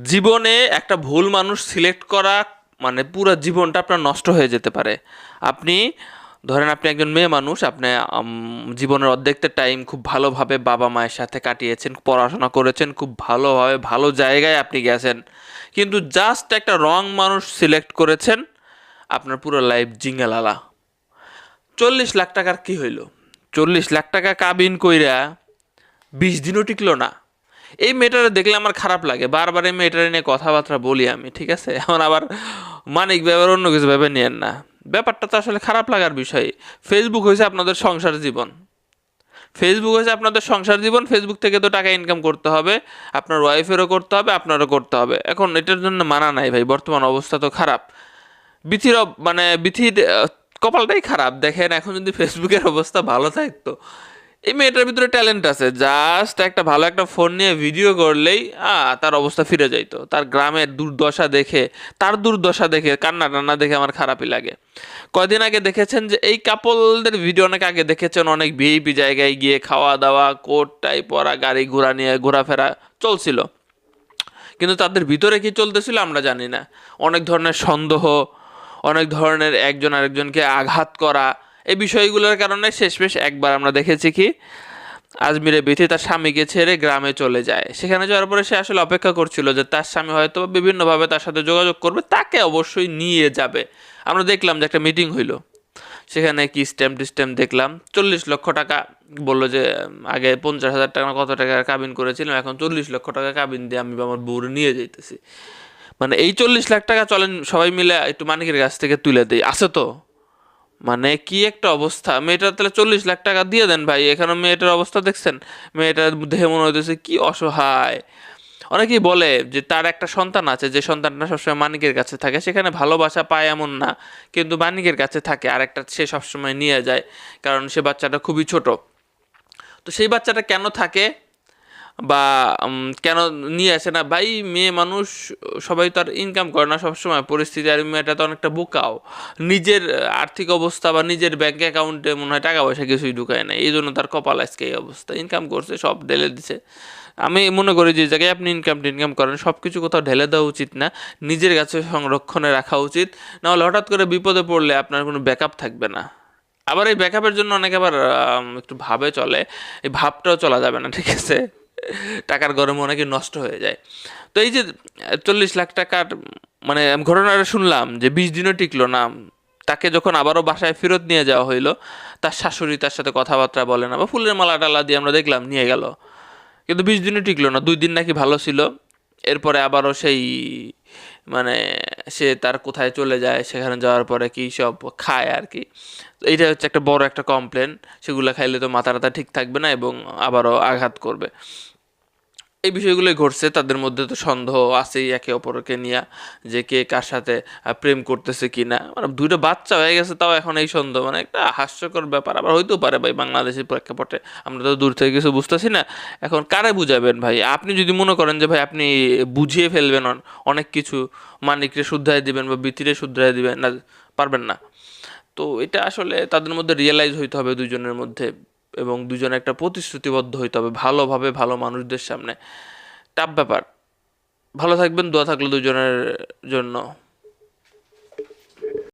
জীবনে একটা ভুল মানুষ সিলেক্ট করা মানে পুরো জীবনটা আপনার নষ্ট হয়ে যেতে পারে। আপনি ধরেন আপনি একজন মেয়ে মানুষ, আপনি জীবনের অর্ধেকটা টাইম খুব ভালোভাবে বাবা মায়ের সাথে কাটিয়েছেন, পড়াশোনা করেছেন, খুব ভালোভাবে ভালো জায়গায় আপনি গেছেন, কিন্তু জাস্ট একটা রং মানুষ সিলেক্ট করেছেন, আপনার পুরো লাইফ জিঙ্গালালা। 40 লাখ টাকার কি হইল? 40 লাখ টাকা কাবিন কইরা 20 দিনও টিকলো না। এই মেয়েটারে দেখলে আমার খারাপ লাগে, বারবার এই মেয়েটারে নিয়ে কথাবার্তা বলি আমি, ঠিক আছে? এখন আবার মানিক ব্যাপার অন্য কিছু ভেবে নিয়েন না, ব্যাপারটা তো আসলে খারাপ লাগার বিষয়। ফেসবুক হয়েছে আপনাদের সংসার জীবন, ফেসবুক হয়েছে আপনাদের সংসার জীবন, ফেসবুক থেকে তো টাকা ইনকাম করতে হবে, আপনার ওয়াইফেরও করতে হবে, আপনারও করতে হবে। এখন এটার জন্য মানা নাই ভাই, বর্তমান অবস্থা তো খারাপ। বিথির মানে বিথির কপালটাই খারাপ। দেখেন এখন যদি ফেসবুকের অবস্থা ভালো থাকতো, এই মেয়েটার ভিতরে ট্যালেন্ট আছে, জাস্ট একটা ভালো একটা ফোন নিয়ে ভিডিও করলেই তার অবস্থা ফিরে যাইতো। তার গ্রামের দুর্দশা দেখে, তার দুর্দশা দেখে কান্না টান্না দেখে আমার খারাপই লাগে। কয়দিন আগে দেখেছেন যে এই কাপলদের ভিডিও, অনেক আগে দেখেছেন, অনেক ভিআইপি জায়গায় গিয়ে খাওয়া দাওয়া, কোট টাই পরা, গাড়ি ঘোড়া নিয়ে ঘোরাফেরা চলছিল, কিন্তু তাদের ভিতরে কি চলতেছিল আমরা জানি না। অনেক ধরনের সন্দেহ, অনেক ধরনের একজন আরেকজনকে আঘাত করা, এই বিষয়গুলোর কারণে শেষমেশ একবার আমরা দেখেছি কি, আজমিরে বিথি তার স্বামীকে ছেড়ে গ্রামে চলে যায়। সেখানে যাওয়ার পরে সে আসলে অপেক্ষা করছিল যে তার স্বামী হয়তো বিভিন্নভাবে তার সাথে যোগাযোগ করবে, তাকে অবশ্যই নিয়ে যাবে। আমরা দেখলাম যে একটা মিটিং হইলো, সেখানে কি স্ট্যাম্প দেখলাম, 40 লক্ষ টাকা বললো যে আগে 50,000 টাকা কত টাকা কাবিন করেছিলাম, এখন 40 লক্ষ টাকা কাবিন দিয়ে আমি আমার বউরে নিয়ে যাইতেছি। মানে এই 40 লাখ টাকা চলেন সবাই মিলে একটু মানিকের কাছ থেকে তুলে দেই, আছে তো? মানে কি একটা অবস্থা! মেয়েটার তাহলে 40 লাখ টাকা দিয়ে দেন ভাই। এখানে মেয়েটার অবস্থা দেখছেন? মেয়েটার দেখে মনে হইতেছে কি অসহায়। অনেকেই বলে যে তার একটা সন্তান আছে, যে সন্তানটা সবসময় মানিকের কাছে থাকে, সেখানে ভালোবাসা পায় এমন না, কিন্তু মানিকের কাছে থাকে, আর একটা সে সবসময় নিয়ে যায়, কারণ সে বাচ্চাটা খুবই ছোট। তো সেই বাচ্চাটা কেন থাকে বা কেন নিয়ে আসে না ভাই? মেয়ে মানুষ, সবাই তো আর ইনকাম করে না সবসময়, পরিস্থিতি। আর মেয়েটা তো অনেকটা বোকাও, নিজের আর্থিক অবস্থা বা নিজের ব্যাঙ্ক অ্যাকাউন্টে মনে হয় টাকা পয়সা কিছুই ঢুকায় না, এই জন্য তার কপাল আজকে এই অবস্থা। ইনকাম করছে, সব ঢেলে দিছে। আমি মনে করি যে জায়গায় আপনি ইনকাম করেন, সব কিছু কোথাও ঢেলে দেওয়া উচিত না, নিজের কাছে সংরক্ষণে রাখা উচিত। নাহলে হঠাৎ করে বিপদে পড়লে আপনার কোনো ব্যাকআপ থাকবে না। আবার এই ব্যাকআপের জন্য অনেকে আবার একটু ভাবে চলে, এই ভাবটাও চলা যাবে না, ঠিক আছে? টাকার গরমে অনেকে নষ্ট হয়ে যায়। তো এই যে 40 লাখ টাকার মানে ঘটনাটা শুনলাম যে 20 দিনও টিকলো না, তাকে যখন আবারও বাসায় ফেরত নিয়ে যাওয়া হইলো, তার শাশুড়ি তার সাথে কথাবার্তা বলে না, বা ফুলের মালা টালা দিয়ে আমরা দেখলাম নিয়ে গেল, কিন্তু 20 দিনও টিকলো না। 2 দিন নাকি ভালো ছিল, এরপরে আবারও সেই মানে সে তার কোথায় চলে যায়, সেখানে যাওয়ার পরে কি সব খায় আর কি। তো এইটা হচ্ছে একটা বড় একটা কমপ্লেন। সেগুলো খাইলে তো মাথা টাথা ঠিক থাকবে না এবং আবারও আঘাত করবে। এই বিষয়গুলোই ঘটছে। তাদের মধ্যে তো সন্দেহ আছেই একে অপরকে নিয়ে, যে কে কার সাথে প্রেম করতেছে কি না। মানে 2টা বাচ্চা হয়ে গেছে, তাও এখন এই সন্দেহ, মানে একটা হাস্যকর ব্যাপার। আবার হইতেও পারে ভাই, বাংলাদেশের প্রেক্ষাপটে আমরা তো দূর থেকে কিছু বুঝতেছি না। এখন কারে বুঝাবেন ভাই? আপনি যদি মনে করেন যে ভাই আপনি বুঝিয়ে ফেলবেন অনেক কিছু, মানিকরে শুধরাই দিবেন বা বিতিরে শুধরাই দিবেন না, পারবেন না। তো এটা আসলে তাদের মধ্যে রিয়েলাইজ হইতে হবে দুজনের মধ্যে, এবং দুজনে একটা প্রতিশ্রুতিবদ্ধ হইতে হবে ভালোভাবে, ভালো মানুষদের সামনে। টাফ ব্যাপার। ভালো থাকবেন, দোয়া থাকলো দুজনের জন্য।